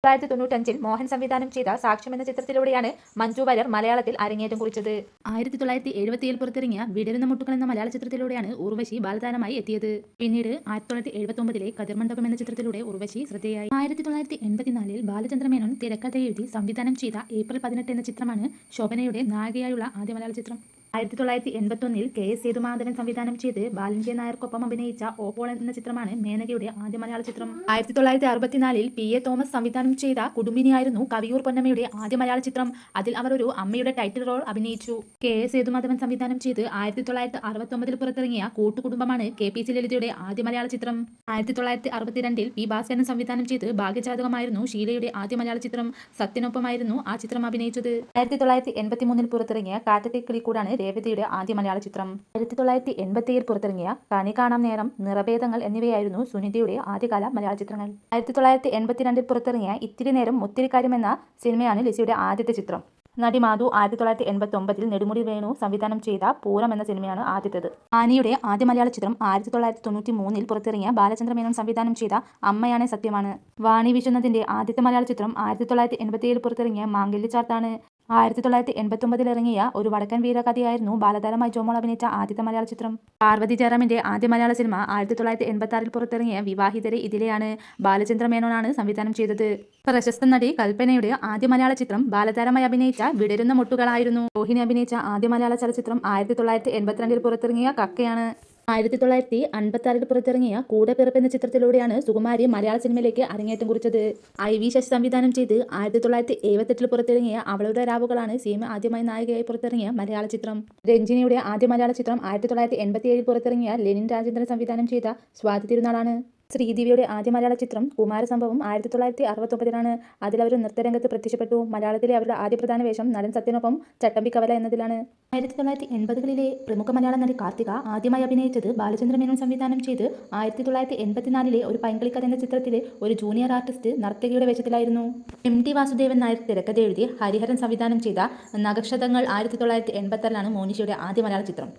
1995 മോഹൻ സംവിധാനം ചെയ്ത സാക്ഷ്യം എന്ന ചിത്രത്തിലൂടെയാണ് മഞ്ജു വാര്യർ മലയാളത്തിൽ അരങ്ങേറ്റം കുറിച്ചത്. 1977 പുറത്തിറങ്ങിയ വിടരുന്ന മുട്ടുകൾ എന്ന മലയാള ചിത്രത്തിലൂടെയാണ് ഉർവശി ബാലതാരമായി എത്തിയത്. പിന്നീട് 1979 കതിർമണ്ഡപം എന്ന ചിത്രത്തിലൂടെ ഉർവശി ശ്രദ്ധേയായി. 1984 ബാലചന്ദ്ര മേനോൻ തിരക്കഥ എഴുതി സംവിധാനം ചെയ്ത ഏപ്രിൽ 18 എന്ന ചിത്രമാണ് ശോഭനയുടെ നായികയായുള്ള ആദ്യ മലയാള ചിത്രം. 1981 KS സേതുമാധവൻ സംവിധാനം ചെയ്ത് ബാലൻ കെ നായർക്കൊപ്പം അഭിനയിച്ച ഓപ്പോൾ എന്ന ചിത്രമാണ് മേനകയുടെ ആദ്യ മലയാള ചിത്രം. 1964 PA തോമസ് സംവിധാനം ചെയ്ത കുടുംബിനിയായിരുന്നു കവിയൂർ പൊന്നമ്മയുടെ ആദ്യ മലയാള ചിത്രം. അതിൽ അവർ ഒരു അമ്മയുടെ ടൈറ്റിൽ റോൾ അഭിനയിച്ചു. KS സേതുമാധവൻ സംവിധാനം ചെയ്ത് 1969 പുറത്തിറങ്ങിയ കൂട്ടുകുടുംബമാണ് KPC ലളിതയുടെ ആദ്യ മലയാള ചിത്രം. 1962 P ഭാസ്കരൻ സംവിധാനം ചെയ്ത് ഭാഗ്യജാതകമായിരുന്നു ഷീലയുടെ ആദ്യ മലയാള ചിത്രം. സത്യനൊപ്പമായിരുന്നു ആ ചിത്രം അഭിനയിച്ചത്. 1983 പുറത്തിറങ്ങിയ കാറ്റത്തെ കിളിക്കൂടാണ് രേവതിയുടെ ആദ്യ മലയാള ചിത്രം. 1987 പുറത്തിറങ്ങിയ കണി കാണാം നേരം, നിറഭേദങ്ങൾ എന്നിവയായിരുന്നു സുനിതയുടെ ആദ്യകാല മലയാള ചിത്രങ്ങൾ. 1982 പുറത്തിറങ്ങിയ ഇത്തിരി നേരം ഒത്തിരി കാര്യം എന്ന സിനിമയാണ് ലിസിയുടെ ആദ്യത്തെ ചിത്രം. നടി മാധു 1989 നെടുമുടി വേണു സംവിധാനം ചെയ്ത പൂരം എന്ന സിനിമയാണ് ആദ്യത്തേത്. ആനിയുടെ ആദ്യ മലയാള ചിത്രം 1993 പുറത്തിറങ്ങിയ ബാലചന്ദ്ര മേനോൻ സംവിധാനം ചെയ്ത അമ്മയാണ് സത്യമാണ്. വാണി വിശ്വനാഥിന്റെ ആദ്യത്തെ മലയാള ചിത്രം 1987 പുറത്തിറങ്ങിയ മാംഗല്യചാർത്താണ്. 1989 ഇറങ്ങിയ ഒരു വടക്കൻ വീരകഥയായിരുന്നു ബാലതാരമായി ജോമോൾ അഭിനയിച്ച ആദ്യത്തെ മലയാള ചിത്രം. പാർവതി ജയറാമിന്റെ ആദ്യ മലയാള സിനിമ 1986 പുറത്തിറങ്ങിയ വിവാഹിതരെ ഇതിലെയാണ്. ബാലചന്ദ്ര മേനോനാണ് സംവിധാനം ചെയ്തത്. പ്രശസ്ത നടി കൽപ്പനയുടെ ആദ്യ മലയാള ചിത്രം ബാലതാരമായി അഭിനയിച്ച വിടരുന്ന മുട്ടുകളായിരുന്നു. രോഹിണി അഭിനയിച്ച ആദ്യ മലയാള ചലച്ചിത്രം 1982 പുറത്തിറങ്ങിയ കക്കയാണ്. 1956 പുറത്തിറങ്ങിയ കൂടെ പിറപ്പ് എന്ന ചിത്രത്തിലൂടെയാണ് സുകുമാരി മലയാള സിനിമയിലേക്ക് അരങ്ങേറ്റം കുറിച്ചത്. IV ശശി സംവിധാനം ചെയ്ത് 1978 പുറത്തിറങ്ങിയ അവളുടെ രാവുകളാണ് സീമ ആദ്യമായി നായികയായി പുറത്തിറങ്ങിയ മലയാള ചിത്രം. രഞ്ജിനിയുടെ ആദ്യ മലയാള ചിത്രം 1987 പുറത്തിറങ്ങിയ ലെനിൻ രാജേന്ദ്രൻ സംവിധാനം ചെയ്ത സ്വാതി തിരുനാളാണ്. ശ്രീദേവിയുടെ ആദ്യ മലയാള ചിത്രം കുമാരസംഭവം 1969 അതിൽ അവർ നൃത്തരംഗത്ത് പ്രത്യക്ഷപ്പെട്ടു. മലയാളത്തിലെ അവരുടെ ആദ്യ പ്രധാന വേഷം നടൻ സത്യനൊപ്പം ചട്ടമ്പി കവല എന്നതിലാണ്. 1980കളിലെ പ്രമുഖ മലയാള നടി കാർത്തിക ആദ്യമായി അഭിനയിച്ചത് ബാലചന്ദ്ര മേനോൻ സംവിധാനം ചെയ്ത് 1984 ഒരു പൈങ്കിളിക്കഥ എന്ന ചിത്രത്തിലെ ഒരു ജൂനിയർ ആർട്ടിസ്റ്റ് നർത്തകിയുടെ വേഷത്തിലായിരുന്നു. MT വാസുദേവൻ നായർ തിരക്കഥ എഴുതി ഹരിഹരൻ സംവിധാനം ചെയ്ത നഖക്ഷതങ്ങൾ 1986 മോനിഷയുടെ ആദ്യ മലയാള ചിത്രം.